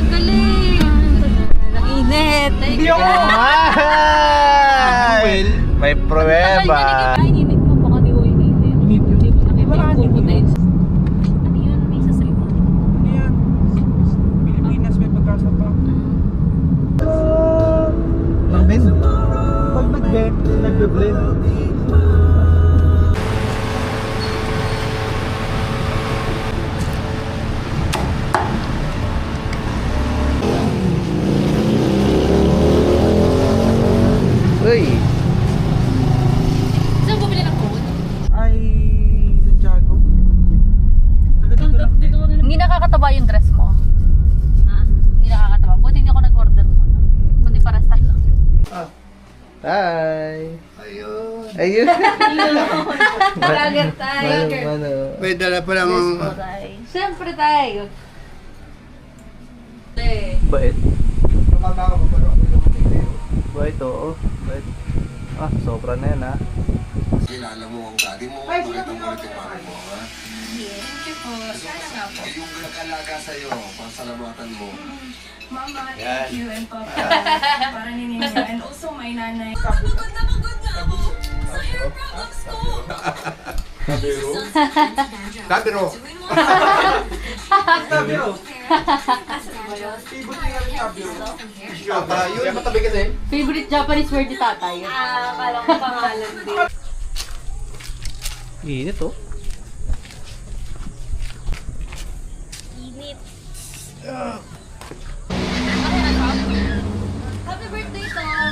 galing! Ang init! Hindi ako! Ay! May pruweba! Ay, init mo, baka di ko init. Init yun. Hindi ko nakita yung puputayin. Ano yun? May sasalita. Ano yan? Pilipinas may pag-asa pa. Namin? Pag nag-blend, nag-blend. Uy! Saan bumili ng coat? Ay, Santiago. Dito ko na. Hindi nakakataba yung dress mo. Ha? Hindi nakakataba. Buti hindi ako nag-order mo. No? Kundi para sa tayo. Hi! Ayun! Ayun! Lager tayo. Mano? May dala pa lang ang... Siyempre tayo. Bait. Bait, oo. Bait. Ah, sobra na yan, ha? Kilala mo ang daddy mo, bakit ang ulit yung mami mo, ha? Thank you po. Sana nga po. Yung nag-alaga sa'yo, pasalamatan mo. Mama, thank you, and Papa, para ninyo, and also my nanay. Kabiro! Tabiro. Yun, matabi kasi. Favorite Japanese word ni tatay. Akala ko pangalan din. Init, oh. Init. Happy birthday, Tom!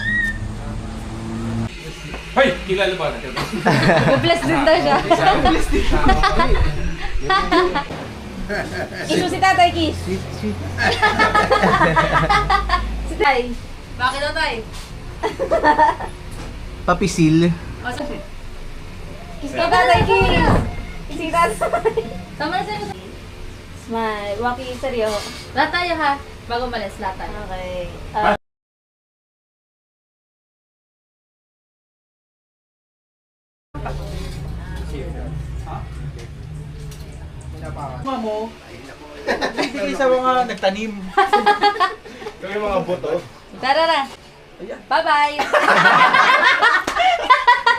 Hoy! Kilala ba natin? Bless din daw siya. Isu si Tatay Kiss. Sweet, sweet. Si Tay. Bakit daw, Tay? Papisil. O, sabi. Kiss ka, Tatay Kiss! Kiss si Tatay. Tama na sa'yo. Smile. Waki, seryo. Lahat tayo ha. Bago malis, lahat tayo. Okay. Mama mo. Hindi sa mga nagtanim. Kami mga boto. Tara na. Bye-bye.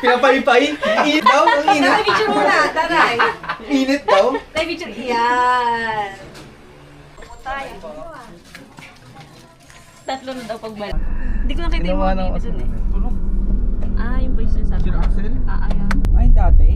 Pinapalipay. Init daw. Ang init. Tay, picture muna. Taray. Init daw. Tay, picture. Yan. Tatlo na daw pagbalik. Hindi ko nakita yung mga baby dun eh. Tulog. Ah, yung voice na sabi. Sino Axel? Ah, ayun. Ay, dati.